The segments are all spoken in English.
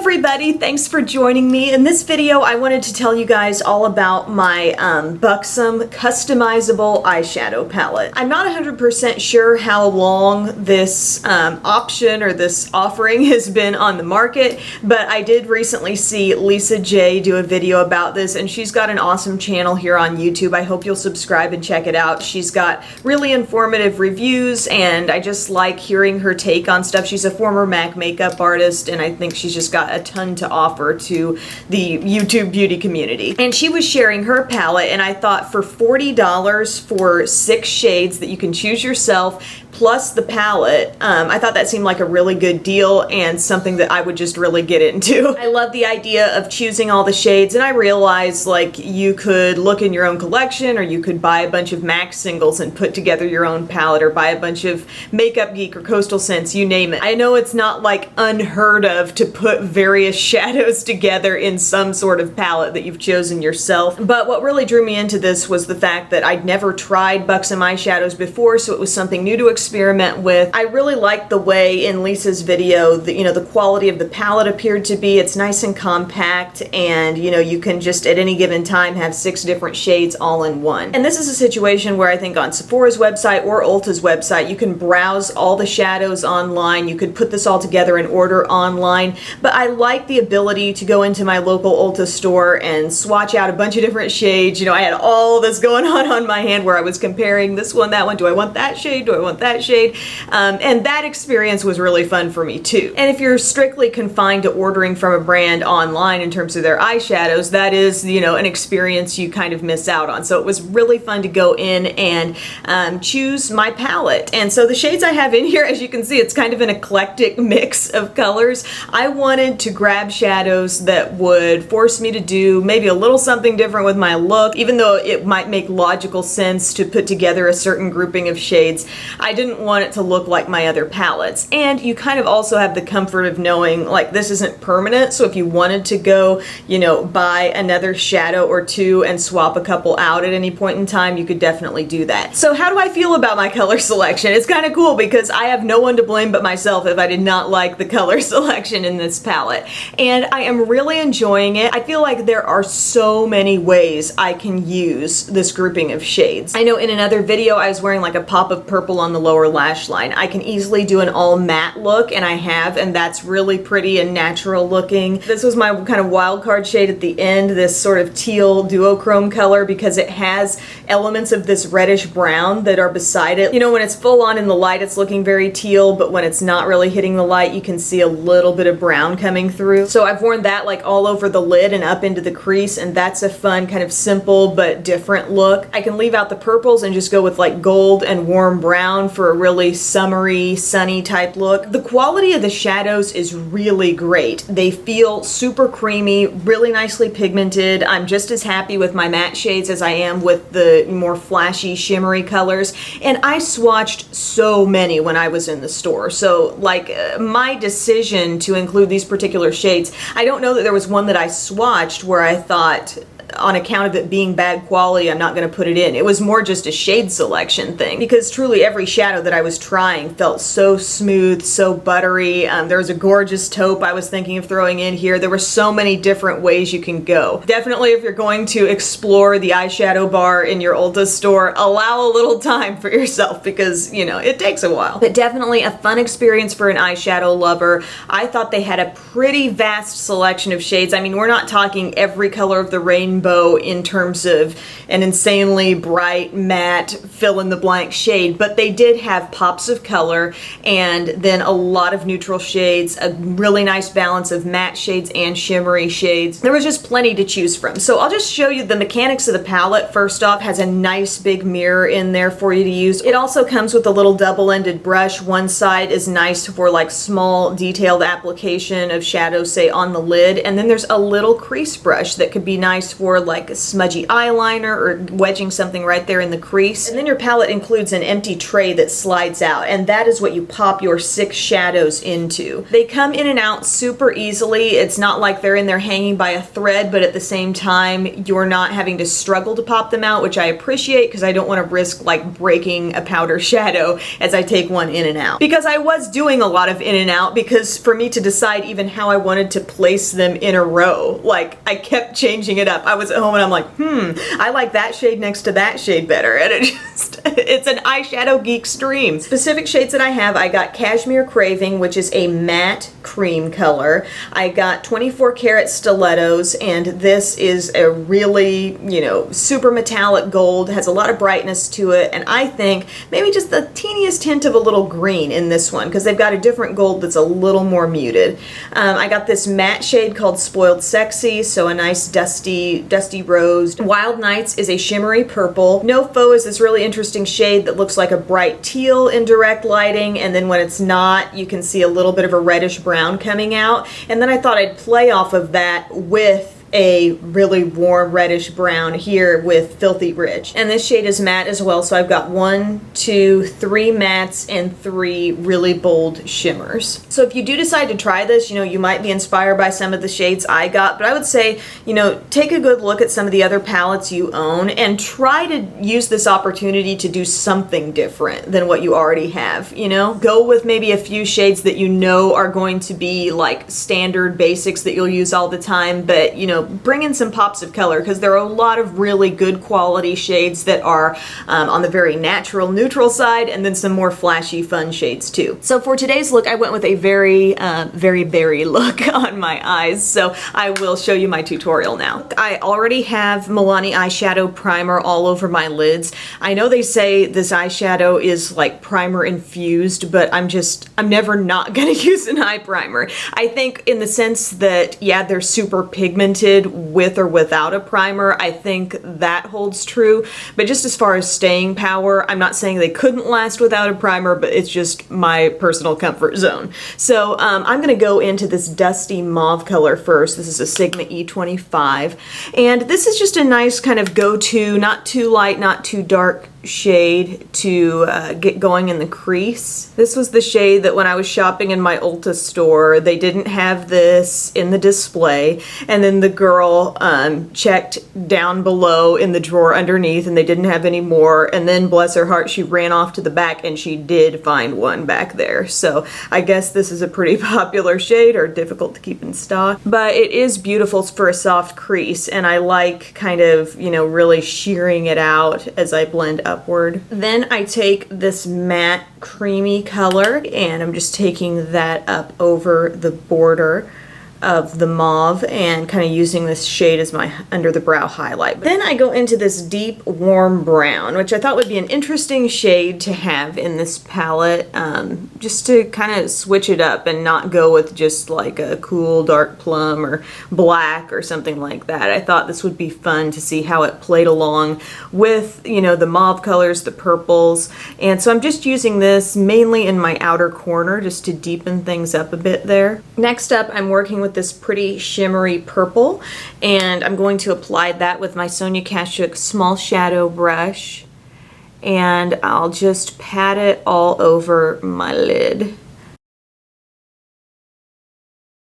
everybody, thanks for joining me. In this video I wanted to tell you guys all about my Buxom customizable eyeshadow palette. I'm not 100% sure how long this option or this offering has been on the market, but I did recently see Lisa J do a video about this, and she's got an awesome channel here on YouTube. I hope you'll subscribe and check it out. She's got really informative reviews, and I just like hearing her take on stuff. She's a former MAC makeup artist, and I think she's just got a ton to offer to the YouTube beauty community. And she was sharing her palette, and I thought for $40 for 6 shades that you can choose yourself, plus the palette, I thought that seemed like a really good deal and something that I would just really get into. I love the idea of choosing all the shades, and I realized like you could look in your own collection, or you could buy a bunch of MAC singles and put together your own palette, or buy a bunch of Makeup Geek or Coastal Scents, you name it. I know it's not like unheard of to put various shadows together in some sort of palette that you've chosen yourself, but what really drew me into this was the fact that I'd never tried Buxom eyeshadows before, so it was something new to experiment with. I really liked the way in Lisa's video that, the quality of the palette appeared to be. It's nice and compact, and you can just at any given time have 6 different shades all in one. And this is a situation where I think on Sephora's website or Ulta's website you can browse all the shadows online. You could put this all together and order online, but I like the ability to go into my local Ulta store and swatch out a bunch of different shades. I had all this going on my hand where I was comparing this one, that one. Do I want that shade? Do I want that shade? And that experience was really fun for me too. And if you're strictly confined to ordering from a brand online in terms of their eyeshadows, that is, an experience you kind of miss out on. So it was really fun to go in and choose my palette. And so the shades I have in here, as you can see, it's kind of an eclectic mix of colors. I wanted to grab shadows that would force me to do maybe a little something different with my look, even though it might make logical sense to put together a certain grouping of shades. I didn't want it to look like my other palettes. And you kind of also have the comfort of knowing like this isn't permanent, so if you wanted to go, buy another shadow or two and swap a couple out at any point in time, you could definitely do that. So how do I feel about my color selection? It's kind of cool because I have no one to blame but myself if I did not like the color selection in this palette. And I am really enjoying it. I feel like there are so many ways I can use this grouping of shades. I know in another video I was wearing like a pop of purple on the lower lash line. I can easily do an all matte look, and I have, and that's really pretty and natural looking. This was my kind of wild card shade at the end, this sort of teal duochrome color, because it has elements of this reddish brown that are beside it. When it's full on in the light it's looking very teal, but when it's not really hitting the light you can see a little bit of brown coming through. So I've worn that like all over the lid and up into the crease, and that's a fun kind of simple but different look. I can leave out the purples and just go with like gold and warm brown for a really summery, sunny type look. The quality of the shadows is really great. They feel super creamy, really nicely pigmented. I'm just as happy with my matte shades as I am with the more flashy, shimmery colors, and I swatched so many when I was in the store. So like my decision to include these particular shades, I don't know that there was one that I swatched where I thought, on account of it being bad quality, I'm not going to put it in. It was more just a shade selection thing, because truly every shadow that I was trying felt so smooth, so buttery. There was a gorgeous taupe I was thinking of throwing in here. There were so many different ways you can go. Definitely if you're going to explore the eyeshadow bar in your Ulta store, allow a little time for yourself, because it takes a while. But definitely a fun experience for an eyeshadow lover. I thought they had a pretty vast selection of shades. I mean, we're not talking every color of the rainbow in terms of an insanely bright, matte, fill-in-the-blank shade, but they did have pops of color and then a lot of neutral shades, a really nice balance of matte shades and shimmery shades. There was just plenty to choose from. So I'll just show you the mechanics of the palette. First off, has a nice big mirror in there for you to use. It also comes with a little double-ended brush. One side is nice for like small detailed application of shadows, say on the lid, and then there's a little crease brush that could be nice for for like a smudgy eyeliner or wedging something right there in the crease. And then your palette includes an empty tray that slides out, and that is what you pop your 6 shadows into. They come in and out super easily. It's not like they're in there hanging by a thread, but at the same time, you're not having to struggle to pop them out, which I appreciate because I don't want to risk like breaking a powder shadow as I take one in and out. Because I was doing a lot of in and out, because for me to decide even how I wanted to place them in a row, like I kept changing it up. I was at home and I'm like, I like that shade next to that shade better. And it's an eyeshadow geek stream. Specific shades that I have, I got Cashmere Craving, which is a matte cream color. I got 24 karat Stilettos, and this is a really, you know, super metallic gold, has a lot of brightness to it, and I think maybe just the teeniest hint of a little green in this one, because they've got a different gold that's a little more muted. I got this matte shade called Spoiled Sexy, so a nice dusty rose. Wild Nights is a shimmery purple. No Faux is this really interesting shade that looks like a bright teal in direct lighting, and then when it's not, you can see a little bit of a reddish brown coming out. And then I thought I'd play off of that with a really warm reddish brown here with Filthy Rich. And this shade is matte as well, so I've got 1, 2, 3 mattes and 3 really bold shimmers. So if you do decide to try this, you know, you might be inspired by some of the shades I got, but I would say, you know, take a good look at some of the other palettes you own and try to use this opportunity to do something different than what you already have, you know? Go with maybe a few shades that you know are going to be like standard basics that you'll use all the time, but, you know, bring in some pops of color, because there are a lot of really good quality shades that are on the very natural, neutral side, and then some more flashy, fun shades too. So for today's look, I went with a very berry look on my eyes, so I will show you my tutorial now. I already have Milani eyeshadow primer all over my lids. I know they say this eyeshadow is like primer infused, but I'm never not gonna use an eye primer. I think in the sense that, yeah, they're super pigmented with or without a primer. I think that holds true, but just as far as staying power, I'm not saying they couldn't last without a primer, but it's just my personal comfort zone. So I'm gonna go into this dusty mauve color first. This is a Sigma E25, and this is just a nice kind of go-to, not too light, not too dark shade to get going in the crease. This was the shade that when I was shopping in my Ulta store, they didn't have this in the display, and then the girl checked down below in the drawer underneath and they didn't have any more, and then bless her heart, she ran off to the back and she did find one back there. So I guess this is a pretty popular shade, or difficult to keep in stock, but it is beautiful for a soft crease, and I like kind of, you know, really shearing it out as I blend upward. Then I take this matte creamy color and I'm just taking that up over the border of the mauve and kind of using this shade as my under the brow highlight. Then I go into this deep warm brown, which I thought would be an interesting shade to have in this palette, just to kind of switch it up and not go with just like a cool dark plum or black or something like that. I thought this would be fun to see how it played along with, you know, the mauve colors, the purples, and so I'm just using this mainly in my outer corner just to deepen things up a bit there. Next up, I'm working with this pretty shimmery purple, and I'm going to apply that with my Sonia Kashuk small shadow brush, and I'll just pat it all over my lid.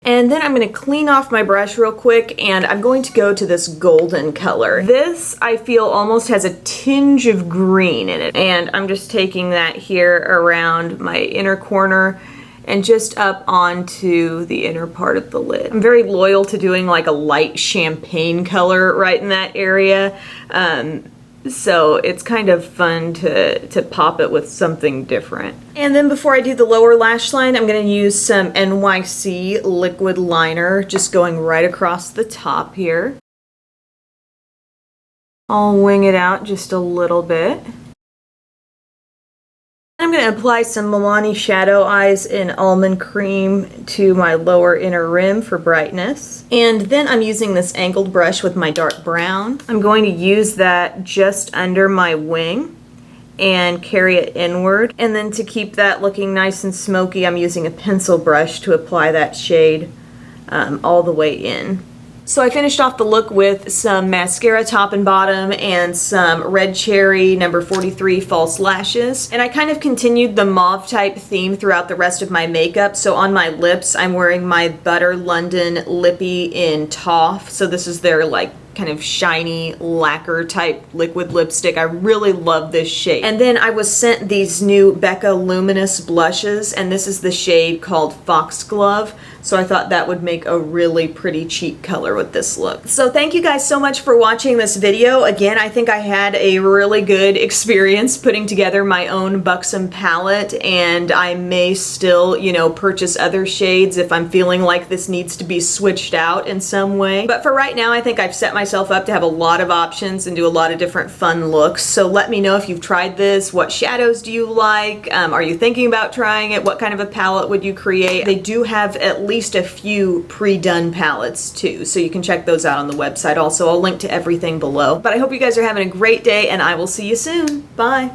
And then I'm going to clean off my brush real quick, and I'm going to go to this golden color. This, I feel, almost has a tinge of green in it, and I'm just taking that here around my inner corner and just up onto the inner part of the lid. I'm very loyal to doing like a light champagne color right in that area. So it's kind of fun to pop it with something different. And then before I do the lower lash line, I'm going to use some NYC liquid liner, just going right across the top here. I'll wing it out just a little bit. I'm going to apply some Milani Shadow Eyes in Almond Cream to my lower inner rim for brightness. And then I'm using this angled brush with my dark brown. I'm going to use that just under my wing and carry it inward. And then to keep that looking nice and smoky, I'm using a pencil brush to apply that shade all the way in. So I finished off the look with some mascara top and bottom and some Red Cherry number 43 false lashes. And I kind of continued the mauve type theme throughout the rest of my makeup. So on my lips, I'm wearing my Butter London Lippy in Toff. So this is their like kind of shiny lacquer type liquid lipstick. I really love this shade. And then I was sent these new Becca Luminous blushes, and this is the shade called Foxglove. So I thought that would make a really pretty cheek color with this look. So thank you guys so much for watching this video. Again, I think I had a really good experience putting together my own Buxom palette, and I may still, you know, purchase other shades if I'm feeling like this needs to be switched out in some way. But for right now, I think I've set myself up to have a lot of options and do a lot of different fun looks. So let me know if you've tried this. What shadows do you like? Are you thinking about trying it? What kind of a palette would you create? They do have at least a few pre-done palettes too, so you can check those out on the website also. I'll link to everything below. But I hope you guys are having a great day, and I will see you soon. Bye.